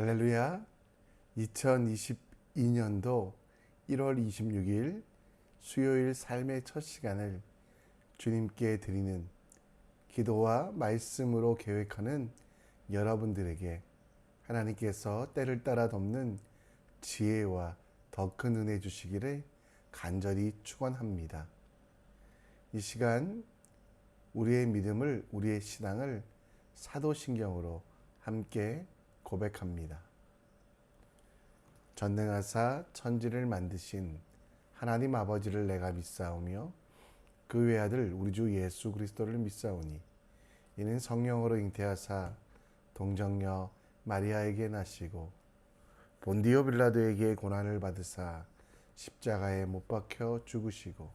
할렐루야. 2022년도 1월 26일 수요일 삶의 첫 시간을 주님께 드리는 기도와 말씀으로 계획하는 여러분들에게 하나님께서 때를 따라 돕는 지혜와 더 큰 은혜 주시기를 간절히 축원합니다. 이 시간 우리의 믿음을, 우리의 신앙을 사도신경으로 함께 고백합니다. 전능하사 천지를 만드신 하나님 아버지를 내가 믿사오며 그 외아들 우리 주 예수 그리스도를 믿사오니 이는 성령으로 잉태하사 동정녀 마리아에게 나시고 본디오 빌라도에게 고난을 받으사 십자가에 못 박혀 죽으시고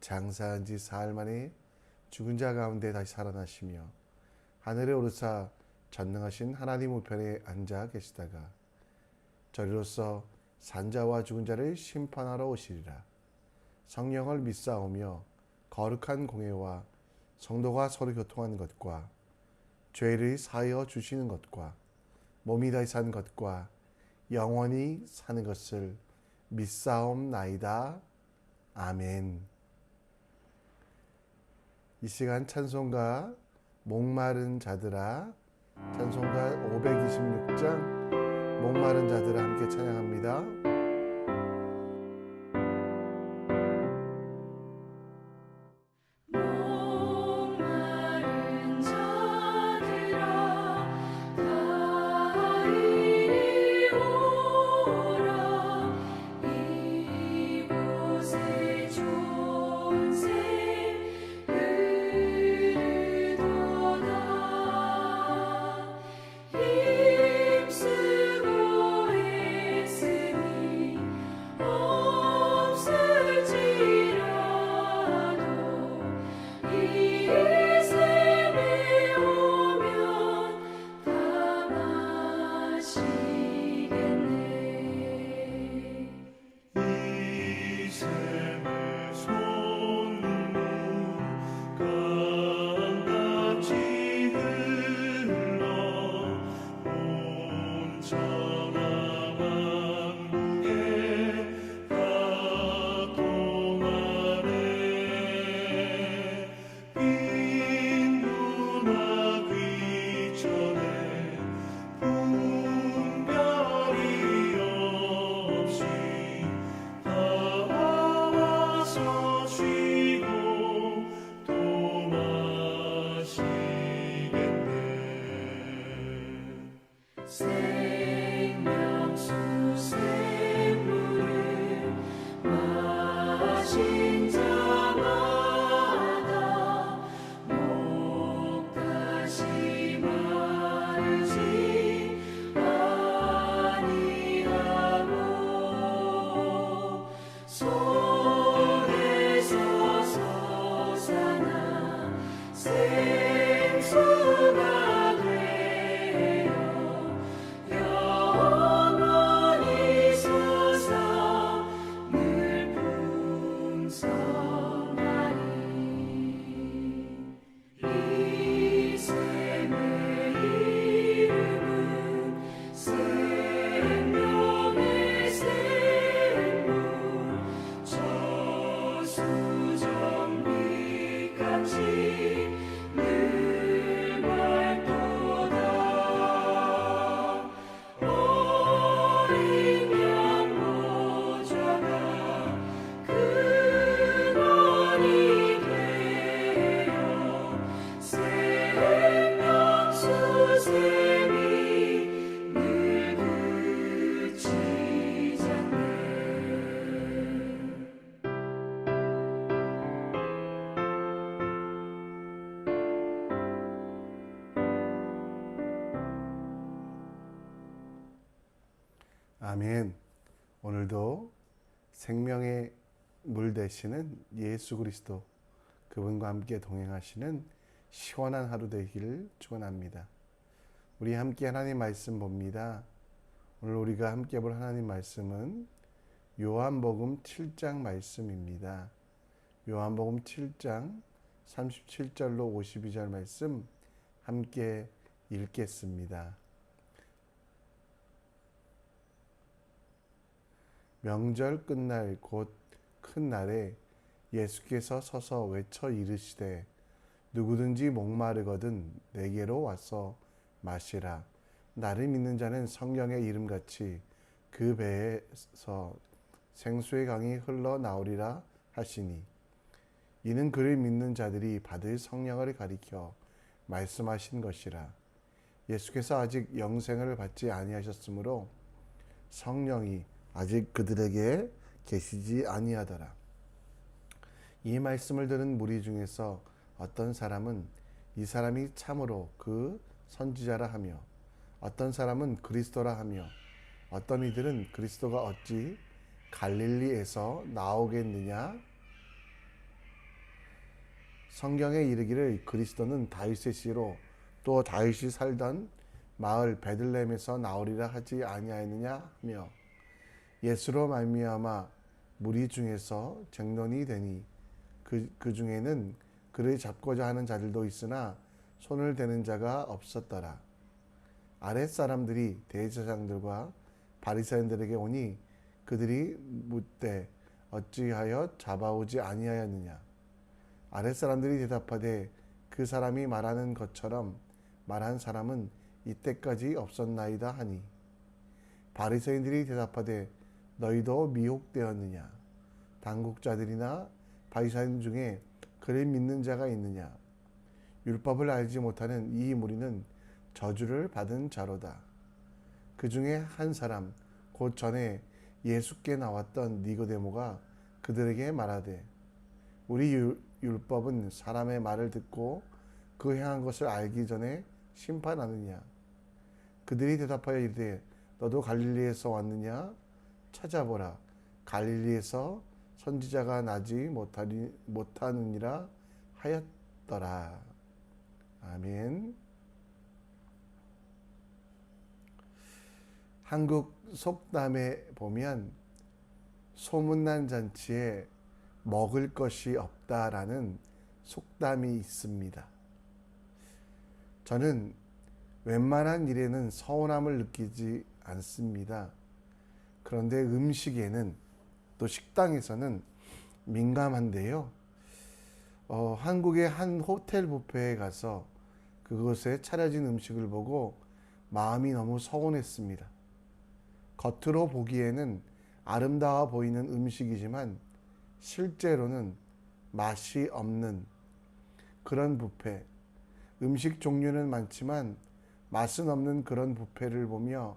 장사한 지 사흘 만에 죽은 자 가운데 다시 살아나시며 하늘에 오르사 전능하신 하나님 우편에 앉아 계시다가 저리로서 산자와 죽은 자를 심판하러 오시리라. 성령을 믿사오며 거룩한 공회와 성도가 서로 교통하는 것과 죄를 사하여 주시는 것과 몸이 다시 산 것과 영원히 사는 것을 믿사옵나이다. 아멘. 이 시간 찬송가 목마른 자들아, 찬송가 526장 목마른 자들아 함께 찬양합니다. 아멘. 오늘도 생명의 물 되시는 예수 그리스도 그분과 함께 동행하시는 시원한 하루 되기를 축원합니다. 우리 함께 하나님 말씀 봅니다. 오늘 우리가 함께 볼 하나님 말씀은 요한복음 7장 말씀입니다. 요한복음 7장 37절로 52절 말씀 함께 읽겠습니다. 명절 끝날 곧 큰 날에 예수께서 서서 외쳐 이르시되 누구든지 목마르거든 내게로 와서 마시라. 나를 믿는 자는 성경의 이름같이 그 배에서 생수의 강이 흘러나오리라 하시니, 이는 그를 믿는 자들이 받을 성령을 가리켜 말씀하신 것이라. 예수께서 아직 영생을 받지 아니하셨으므로 성령이 아직 그들에게 계시지 아니하더라. 이 말씀을 들은 무리 중에서 어떤 사람은 이 사람이 참으로 그 선지자라 하며, 어떤 사람은 그리스도라 하며, 어떤 이들은 그리스도가 어찌 갈릴리에서 나오겠느냐. 성경에 이르기를 그리스도는 다윗의 씨로 또 다윗이 살던 마을 베들레헴에서 나오리라 하지 아니하였느냐 하며, 예수로 말미암아 무리 중에서 쟁론이 되니 그 중에는 그를 잡고자 하는 자들도 있으나 손을 대는 자가 없었더라. 아랫 사람들이 대제사장들과 바리새인들에게 오니 그들이 묻되 어찌하여 잡아오지 아니하였느냐. 아랫 사람들이 대답하되 그 사람이 말하는 것처럼 말한 사람은 이때까지 없었나이다 하니, 바리새인들이 대답하되 너희도 미혹되었느냐. 당국자들이나 바리새인 중에 그를 믿는 자가 있느냐. 율법을 알지 못하는 이 무리는 저주를 받은 자로다. 그 중에 한 사람 곧 전에 예수께 나왔던 니고데모가 그들에게 말하되 우리 율법은 사람의 말을 듣고 그 행한 것을 알기 전에 심판하느냐. 그들이 대답하여 이르되 너도 갈릴리에서 왔느냐. 찾아보라. 갈릴리에서 선지자가 나지 못하느니라 하였더라. 아멘. 한국 속담에 보면 소문난 잔치에 먹을 것이 없다라는 속담이 있습니다. 저는 웬만한 일에는 서운함을 느끼지 않습니다. 그런데 음식에는, 또 식당에서는 민감한데요. 한국의 한 호텔 뷔페에 가서 그곳에 차려진 음식을 보고 마음이 너무 서운했습니다. 겉으로 보기에는 아름다워 보이는 음식이지만 실제로는 맛이 없는 그런 뷔페, 음식 종류는 많지만 맛은 없는 그런 뷔페를 보며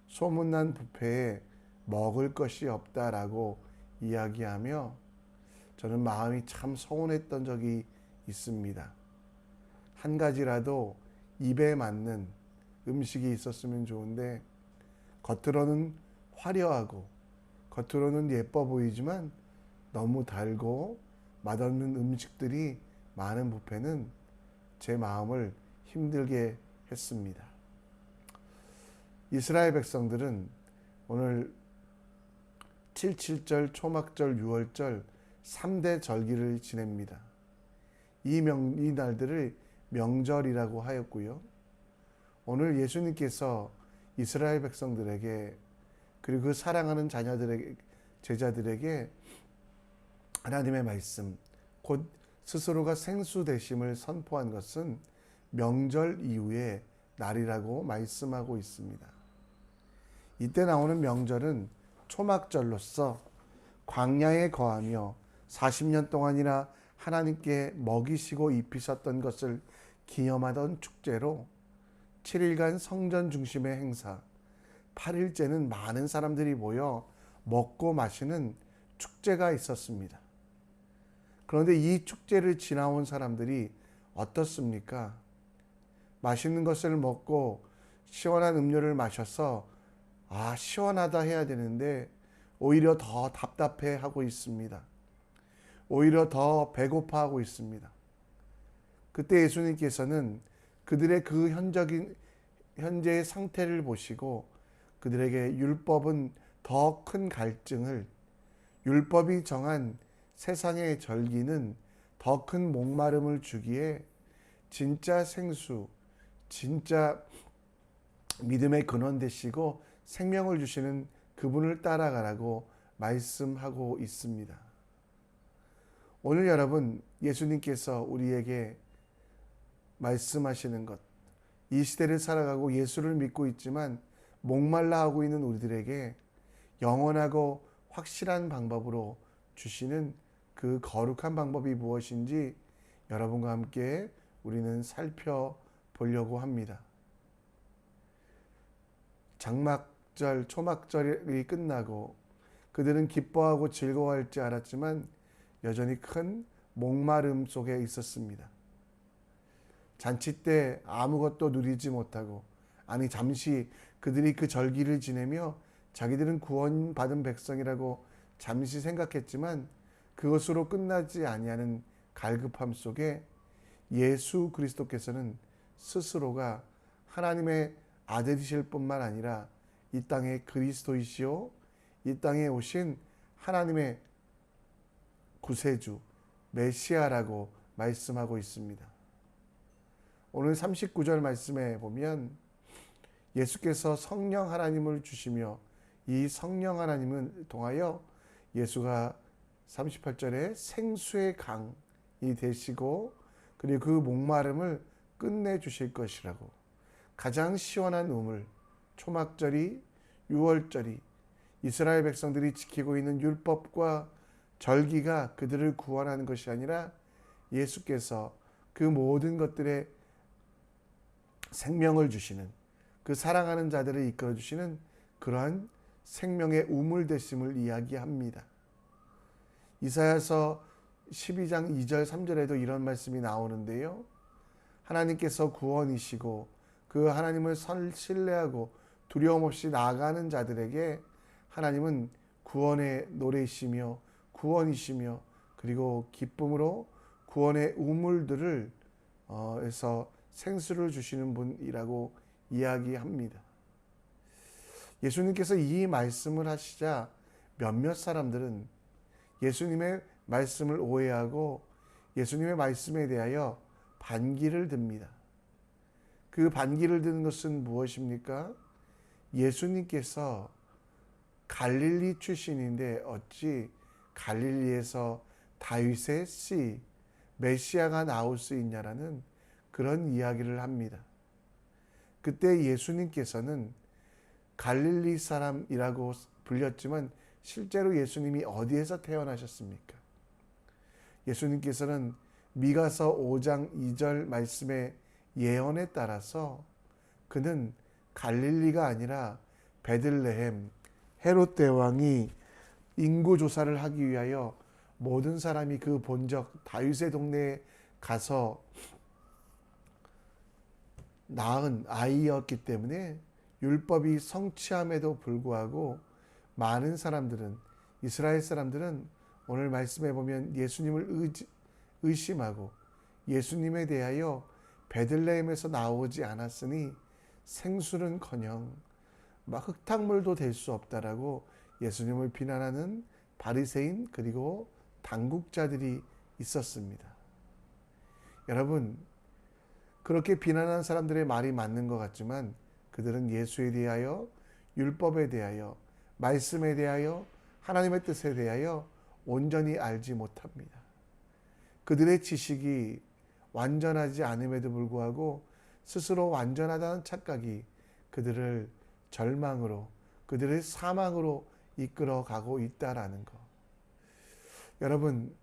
소문난 뷔페에 먹을 것이 없다라고 이야기하며 저는 마음이 참 서운했던 적이 있습니다. 한 가지라도 입에 맞는 음식이 있었으면 좋은데 겉으로는 화려하고 겉으로는 예뻐 보이지만 너무 달고 맛없는 음식들이 많은 뷔페는 제 마음을 힘들게 했습니다. 이스라엘 백성들은 오늘 7.7절, 초막절, 유월절 3대 절기를 지냅니다. 이 날들을 명절이라고 하였고요. 오늘 예수님께서 이스라엘 백성들에게, 그리고 그 사랑하는 자녀들에게, 제자들에게 하나님의 말씀, 곧 스스로가 생수 되심을 선포한 것은 명절 이후의 날이라고 말씀하고 있습니다. 이때 나오는 명절은 초막절로서 광야에 거하며 40년 동안이나 하나님께 먹이시고 입히셨던 것을 기념하던 축제로 7일간 성전 중심의 행사, 8일째는 많은 사람들이 모여 먹고 마시는 축제가 있었습니다. 그런데 이 축제를 지나온 사람들이 어떻습니까? 맛있는 것을 먹고 시원한 음료를 마셔서 시원하다 해야 되는데 오히려 더 답답해하고 있습니다. 오히려 더 배고파하고 있습니다. 그때 예수님께서는 그들의 그 현재의 상태를 보시고 그들에게 율법은 더 큰 갈증을, 율법이 정한 세상의 절기는 더 큰 목마름을 주기에 진짜 생수, 진짜 믿음의 근원 되시고 생명을 주시는 그분을 따라가라고 말씀하고 있습니다. 오늘 여러분, 예수님께서 우리에게 말씀하시는 것, 이 시대를 살아가고 예수를 믿고 있지만 목말라 하고 있는 우리들에게 영원하고 확실한 방법으로 주시는 그 거룩한 방법이 무엇인지 여러분과 함께 우리는 살펴보려고 합니다. 장막절, 초막절이 끝나고 그들은 기뻐하고 즐거워할 줄 알았지만 여전히 큰 목마름 속에 있었습니다. 잔치 때 아무것도 누리지 못하고, 아니 잠시 그들이 그 절기를 지내며 자기들은 구원받은 백성이라고 잠시 생각했지만 그것으로 끝나지 아니하는 갈급함 속에 예수 그리스도께서는 스스로가 하나님의 아들이실 뿐만 아니라 이 땅의 그리스도이시오, 이 땅에 오신 하나님의 구세주 메시아라고 말씀하고 있습니다. 오늘 39절 말씀에 보면 예수께서 성령 하나님을 주시며 이 성령 하나님을 통하여 예수가 38절에 생수의 강이 되시고 그리고 그 목마름을 끝내주실 것이라고, 가장 시원한 우물, 초막절이, 유월절이 이스라엘 백성들이 지키고 있는 율법과 절기가 그들을 구원하는 것이 아니라 예수께서 그 모든 것들에 생명을 주시는, 그 사랑하는 자들을 이끌어 주시는 그러한 생명의 우물 되심을 이야기합니다. 이사야서 12장 2절 3절에도 이런 말씀이 나오는데요. 하나님께서 구원이시고 그 하나님을 신뢰하고 두려움 없이 나아가는 자들에게 하나님은 구원의 노래이시며 구원이시며 그리고 기쁨으로 구원의 우물들을 에서 생수를 주시는 분이라고 이야기합니다. 예수님께서 이 말씀을 하시자 몇몇 사람들은 예수님의 말씀을 오해하고 예수님의 말씀에 대하여 반기를 듭니다. 그 반기를 드는 것은 무엇입니까? 예수님께서 갈릴리 출신인데 어찌 갈릴리에서 다윗의 씨 메시아가 나올 수 있냐라는 그런 이야기를 합니다. 그때 예수님께서는 갈릴리 사람이라고 불렸지만 실제로 예수님이 어디에서 태어나셨습니까? 예수님께서는 미가서 5장 2절 말씀의 예언에 따라서 그는 갈릴리가 아니라 베들레헴, 헤롯 대왕이 인구 조사를 하기 위하여 모든 사람이 그 본적 다윗의 동네에 가서 낳은 아이였기 때문에 율법이 성취함에도 불구하고 많은 사람들은, 이스라엘 사람들은 오늘 말씀해 보면 예수님을 의심하고 예수님에 대하여 베들레헴에서 나오지 않았으니 생수는커녕 흙탕물도 될 수 없다라고 예수님을 비난하는 바리새인 그리고 당국자들이 있었습니다. 여러분, 그렇게 비난하는 사람들의 말이 맞는 것 같지만 그들은 예수에 대하여, 율법에 대하여, 말씀에 대하여, 하나님의 뜻에 대하여 온전히 알지 못합니다. 그들의 지식이 완전하지 않음에도 불구하고 스스로 완전하다는 착각이 그들을 절망으로, 그들의 사망으로 이끌어가고 있다라는 것. 여러분,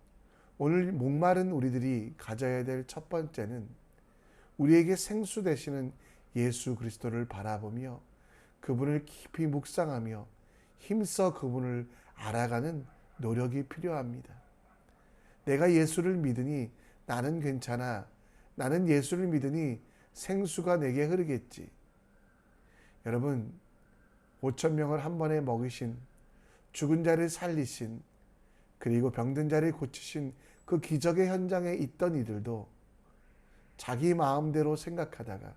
오늘 목마른 우리들이 가져야 될 첫 번째는 우리에게 생수 되시는 예수 그리스도를 바라보며 그분을 깊이 묵상하며 힘써 그분을 알아가는 노력이 필요합니다. 내가 예수를 믿으니 나는 괜찮아. 나는 예수를 믿으니 생수가 내게 흐르겠지. 여러분, 5,000명을 한 번에 먹이신, 죽은 자를 살리신, 그리고 병든 자를 고치신 그 기적의 현장에 있던 이들도 자기 마음대로 생각하다가,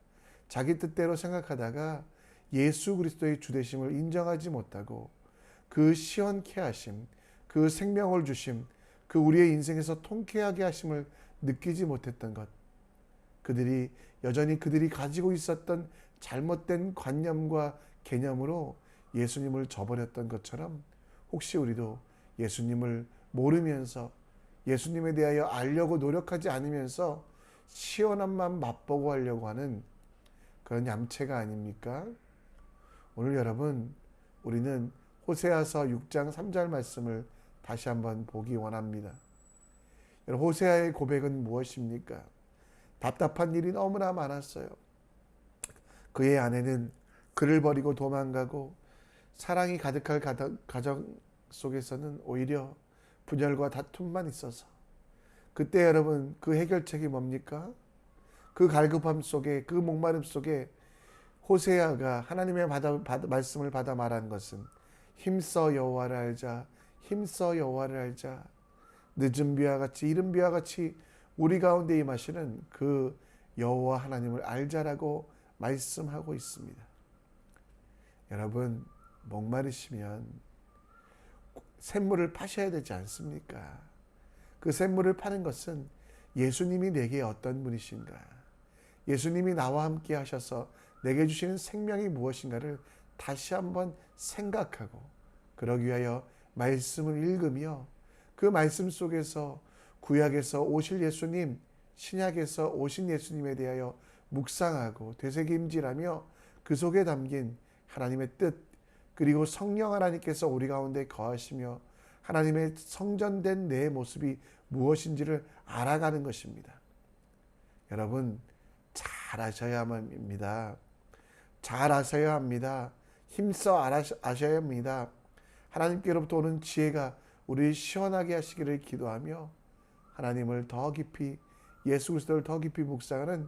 자기 뜻대로 생각하다가 예수 그리스도의 주되심을 인정하지 못하고 그 시원케 하심, 그 생명을 주심, 그 우리의 인생에서 통쾌하게 하심을 느끼지 못했던 것, 그들이 여전히 그들이 가지고 있었던 잘못된 관념과 개념으로 예수님을 저버렸던 것처럼 혹시 우리도 예수님을 모르면서 예수님에 대하여 알려고 노력하지 않으면서 시원함만 맛보고 하려고 하는 그런 얌체가 아닙니까? 오늘 여러분, 우리는 호세아서 6장 3절 말씀을 다시 한번 보기 원합니다. 호세아의 고백은 무엇입니까? 답답한 일이 너무나 많았어요. 그의 아내는 그를 버리고 도망가고 사랑이 가득할 가정 속에서는 오히려 분열과 다툼만 있어서, 그때 여러분 그 해결책이 뭡니까? 그 갈급함 속에, 그 목마름 속에 호세아가 하나님의 말씀을 받아 말한 것은 힘써 여호와를 알자, 힘써 여호와를 알자. 늦은 비와 같이 이른 비와 같이 우리 가운데 임하시는 그 여호와 하나님을 알자라고 말씀하고 있습니다. 여러분, 목마르시면 샘물을 파셔야 되지 않습니까? 그 샘물을 파는 것은 예수님이 내게 어떤 분이신가, 예수님이 나와 함께 하셔서 내게 주시는 생명이 무엇인가를 다시 한번 생각하고, 그러기 위하여 말씀을 읽으며 그 말씀 속에서 구약에서 오실 예수님, 신약에서 오신 예수님에 대하여 묵상하고 되새김질하며 그 속에 담긴 하나님의 뜻, 그리고 성령 하나님께서 우리 가운데 거하시며 하나님의 성전된 내 모습이 무엇인지를 알아가는 것입니다. 여러분, 잘 아셔야만 합니다. 잘 아셔야 합니다. 힘써 아셔야 합니다. 하나님께로부터 오는 지혜가 우리를 시원하게 하시기를 기도하며 하나님을 더 깊이, 예수 그리스도를 더 깊이 묵상하는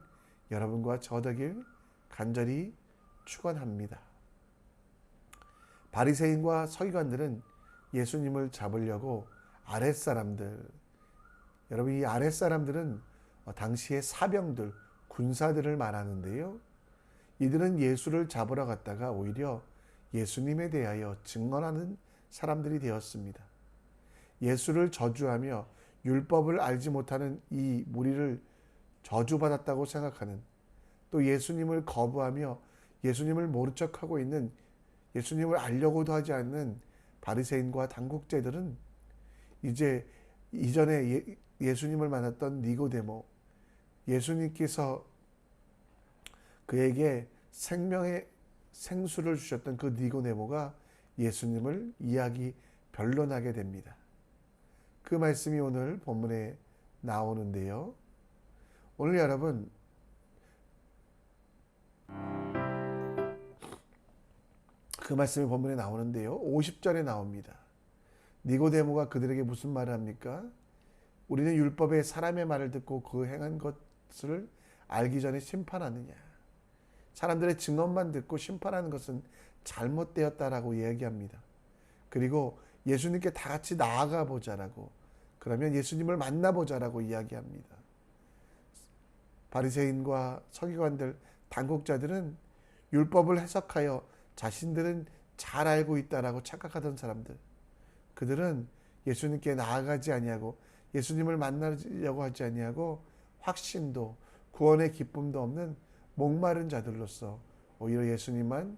여러분과 저 되길 간절히 축원합니다. 바리새인과 서기관들은 예수님을 잡으려고 아랫사람들, 여러분 이 아랫사람들은 당시의 사병들, 군사들을 말하는데요. 이들은 예수를 잡으러 갔다가 오히려 예수님에 대하여 증언하는 사람들이 되었습니다. 예수를 저주하며 율법을 알지 못하는 이 무리를 저주받았다고 생각하는, 또 예수님을 거부하며 예수님을 모른 척하고 있는, 예수님을 알려고도 하지 않는 바리새인과 당국자들은 이제 이전에 예수님을 만났던 니고데모, 예수님께서 그에게 생명의 생수를 주셨던 그 니고데모가 예수님을 변론하게 됩니다. 그 말씀이 오늘 본문에 나오는데요. 오늘 여러분, 그 말씀이 본문에 나오는데요. 50절에 나옵니다. 니고데모가 그들에게 무슨 말을 합니까? 우리는 율법의 사람의 말을 듣고 그 행한 것을 알기 전에 심판하느냐. 사람들의 증언만 듣고 심판하는 것은 잘못되었다라고 이야기합니다. 그리고 예수님께 다 같이 나아가 보자라고, 그러면 예수님을 만나보자라고 이야기합니다. 바리새인과 서기관들, 당국자들은 율법을 해석하여 자신들은 잘 알고 있다라고 착각하던 사람들, 그들은 예수님께 나아가지 아니하고 예수님을 만나려고 하지 아니하고 확신도 구원의 기쁨도 없는 목마른 자들로서 오히려 예수님만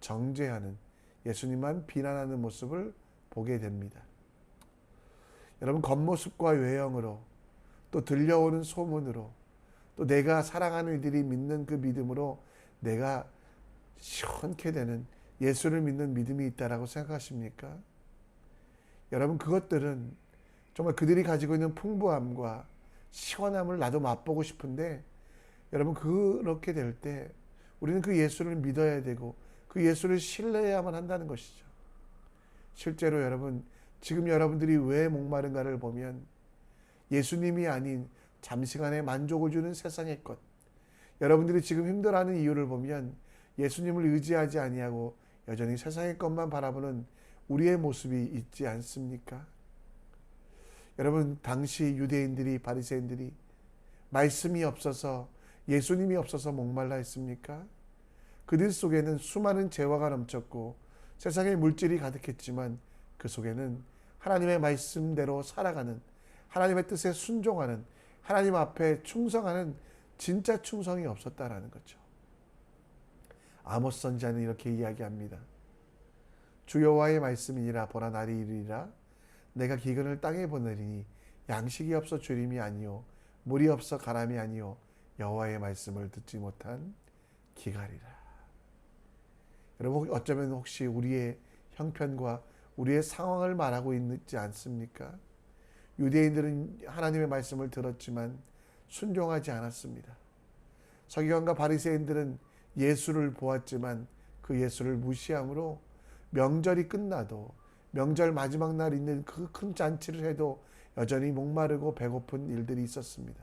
정죄하는, 예수님만 비난하는 모습을 보게 됩니다. 여러분, 겉모습과 외형으로, 또 들려오는 소문으로, 또 내가 사랑하는 이들이 믿는 그 믿음으로 내가 시원케 되는, 예수를 믿는 믿음이 있다라고 생각하십니까? 여러분, 그것들은 정말 그들이 가지고 있는 풍부함과 시원함을 나도 맛보고 싶은데, 여러분 그렇게 될 때 우리는 그 예수를 믿어야 되고 그 예수를 신뢰해야만 한다는 것이죠. 실제로 여러분, 지금 여러분들이 왜 목마른가를 보면 예수님이 아닌 잠시간의 만족을 주는 세상의 것, 여러분들이 지금 힘들어하는 이유를 보면 예수님을 의지하지 아니하고 여전히 세상의 것만 바라보는 우리의 모습이 있지 않습니까? 여러분, 당시 유대인들이, 바리새인들이 말씀이 없어서, 예수님이 없어서 목말라 했습니까? 그들 속에는 수많은 재화가 넘쳤고 세상에 물질이 가득했지만 그 속에는 하나님의 말씀대로 살아가는, 하나님의 뜻에 순종하는, 하나님 앞에 충성하는 진짜 충성이 없었다라는 거죠. 아모스 선지자는 이렇게 이야기합니다. 주 여호와의 말씀이니라. 보라 날이 이르리라. 내가 기근을 땅에 보내리니 양식이 없어 주림이 아니요 물이 없어 가람이 아니요 여호와의 말씀을 듣지 못한 기갈이라. 여러분, 어쩌면 혹시 우리의 형편과 우리의 상황을 말하고 있지 않습니까? 유대인들은 하나님의 말씀을 들었지만 순종하지 않았습니다. 서기관과 바리새인들은 예수를 보았지만 그 예수를 무시함으로 명절이 끝나도 명절 마지막 날 있는 그 큰 잔치를 해도 여전히 목마르고 배고픈 일들이 있었습니다.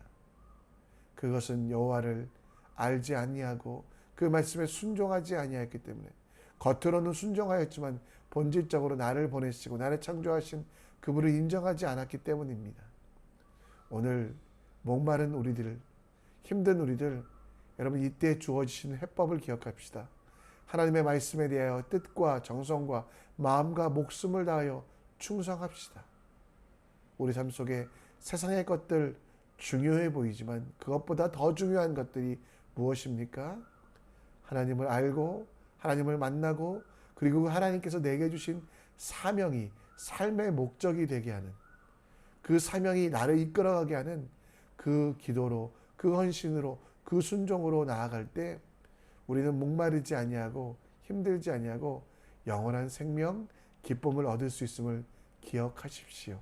그것은 여호와를 알지 아니하고 그 말씀에 순종하지 아니하였기 때문에, 겉으로는 순종하였지만 본질적으로 나를 보내시고 나를 창조하신 그분을 인정하지 않았기 때문입니다. 오늘 목마른 우리들, 힘든 우리들, 여러분 이때 주어지신 해법을 기억합시다. 하나님의 말씀에 대하여 뜻과 정성과 마음과 목숨을 다하여 충성합시다. 우리 삶 속에 세상의 것들 중요해 보이지만 그것보다 더 중요한 것들이 무엇입니까? 하나님을 알고 하나님을 만나고 그리고 하나님께서 내게 주신 사명이 삶의 목적이 되게 하는, 그 사명이 나를 이끌어가게 하는 그 기도로, 그 헌신으로, 그 순종으로 나아갈 때 우리는 목마르지 아니하고 힘들지 아니하고 영원한 생명, 기쁨을 얻을 수 있음을 기억하십시오.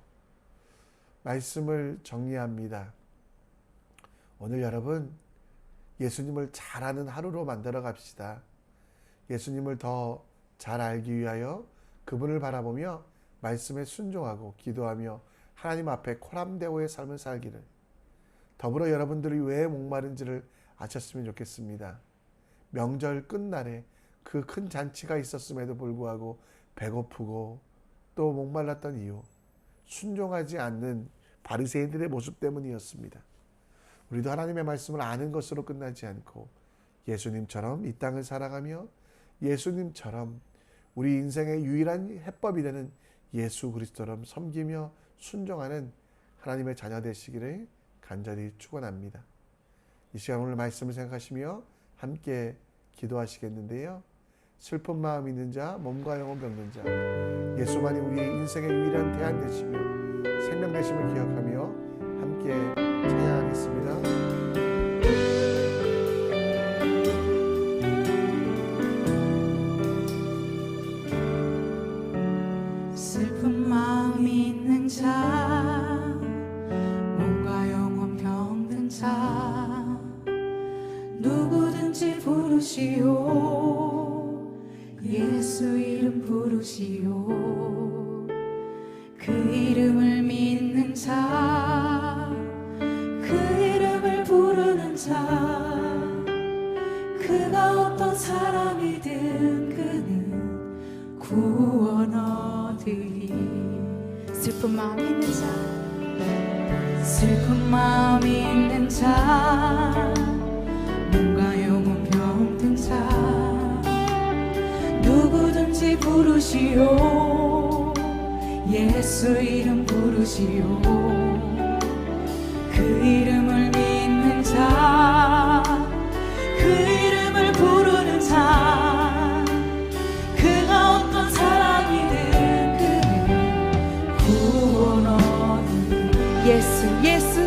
말씀을 정리합니다. 오늘 여러분, 예수님을 잘 아는 하루로 만들어 갑시다. 예수님을 더 잘 알기 위하여 그분을 바라보며 말씀에 순종하고 기도하며 하나님 앞에 코람데오의 삶을 살기를, 더불어 여러분들이 왜 목마른지를 아셨으면 좋겠습니다. 명절 끝날에 그 큰 잔치가 있었음에도 불구하고 배고프고 또 목말랐던 이유, 순종하지 않는 바리새인들의 모습 때문이었습니다. 우리도 하나님의 말씀을 아는 것으로 끝나지 않고 예수님처럼 이 땅을 살아가며 예수님처럼 우리 인생의 유일한 해법이 되는 예수 그리스도를 섬기며 순종하는 하나님의 자녀 되시기를 간절히 축원합니다. 이 시간 오늘 말씀을 생각하시며 함께 기도하시겠는데요. 슬픈 마음 있는 자, 몸과 영혼 병든 자, 예수만이 우리의 인생의 유일한 대안 되시며 생명 되심을 기억하며 함께 찬양하겠습니다. 슬픈 마음 있는 자, 몸과 영혼 병든 자, 누구든지 부르시오. 예수 이름 부르시오. 그 이름을 믿는 자, 그 이름을 부르는 자, 그가 어떤 사람이든 그는 구원 얻으리. 슬픈 마음 있는 자, 슬픈 마음 있는 자, 몸과 영혼 병든 자, 누구든지 부르시오. 예수 이름 부르시오. 그 이름을 믿는 자, 그 이름을 부르는 자, 그가 어떤 사람이든 그는 구원 얻으리. 예수 예수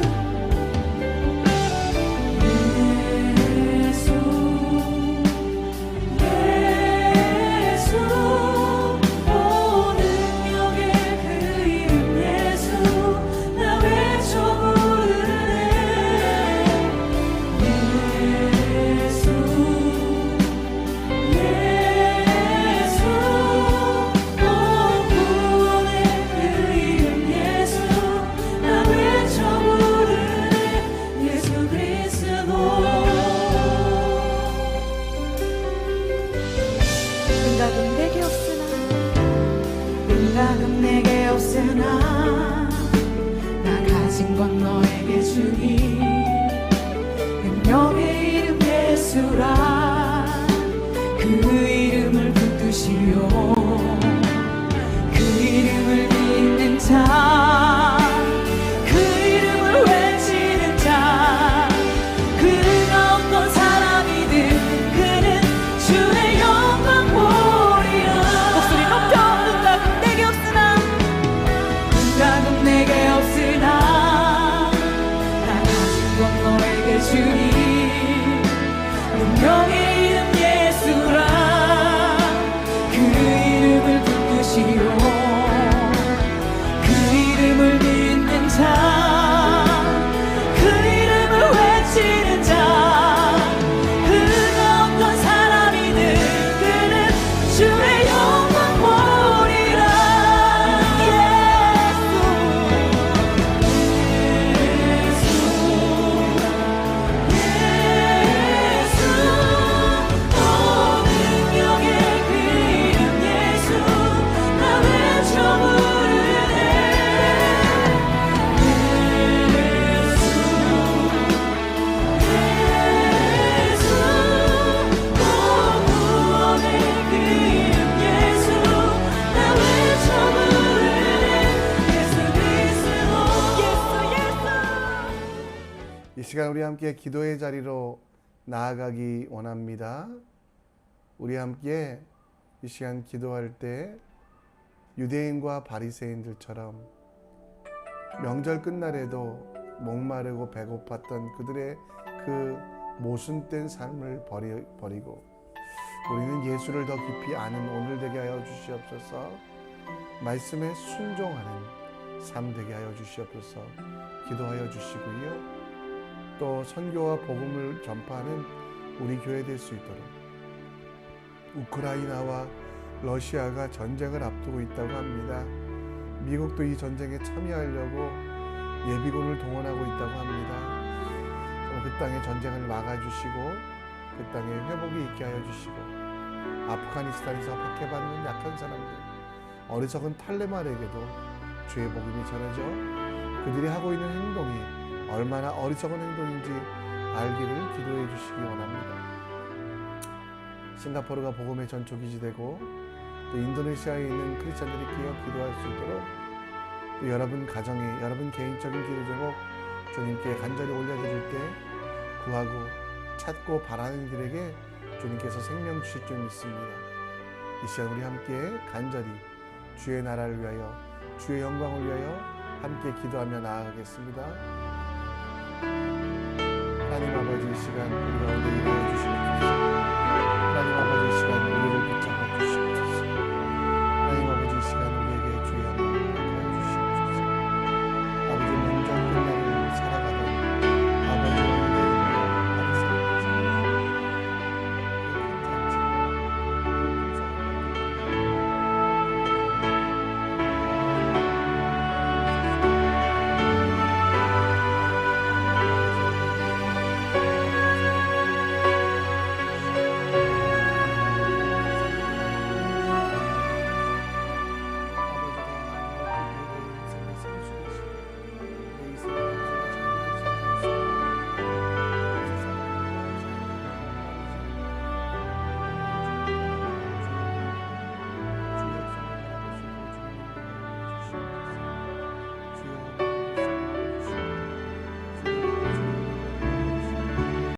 생각은 내게 없으나 나 가진 건 너에게 주니 능력의 이름 예수라. 그 이름을 붙드시오. 그 이름을 믿는 자, 그 이름을 외치는 자, 그가 어떤 사람이든 그는 주의 영광 보리라. 목소리 높여 주님 운명의 이름 예수라 그 이름을 붙드시오 그 이름을 믿는 자 그 이름을 외치는 자 그가 어떤 사람이든 그는 주의 영광 보리라 이 시간 우리 함께 기도의 자리로 나아가기 원합니다. 우리 함께 이 시간 기도할 때 유대인과 바리새인들처럼 명절 끝날에도 목마르고 배고팠던 그들의 그 모순된 삶을 버리고 우리는 예수를 더 깊이 아는 오늘 되게 하여 주시옵소서. 말씀에 순종하는 삶 되게 하여 주시옵소서. 기도하여 주시고요. 또 선교와 복음을 전파하는 우리 교회 될 수 있도록 우크라이나와 러시아가 전쟁을 앞두고 있다고 합니다. 미국도 이 전쟁에 참여하려고 예비군을 동원하고 있다고 합니다. 그 땅의 전쟁을 막아주시고 그 땅에 회복이 있게 하여 주시고 아프가니스탄에서 박해받는 약한 사람들 어리석은 탈레말에게도 주의 복음이 전해져 그들이 하고 있는 행동이 얼마나 어리석은 행동인지 알기를 기도해 주시기 원합니다. 싱가포르가 복음의 전초기지 되고 또 인도네시아에 있는 크리스찬들이 끼어 기도할 수 있도록 또 여러분 가정에 여러분 개인적인 기도 제목 주님께 간절히 올려드릴 때 구하고 찾고 바라는 이들에게 주님께서 생명 주실 줄 믿습니다. 이 시간 우리 함께 간절히 주의 나라를 위하여 주의 영광을 위하여 함께 기도하며 나아가겠습니다. 하나님 아버지 이 시간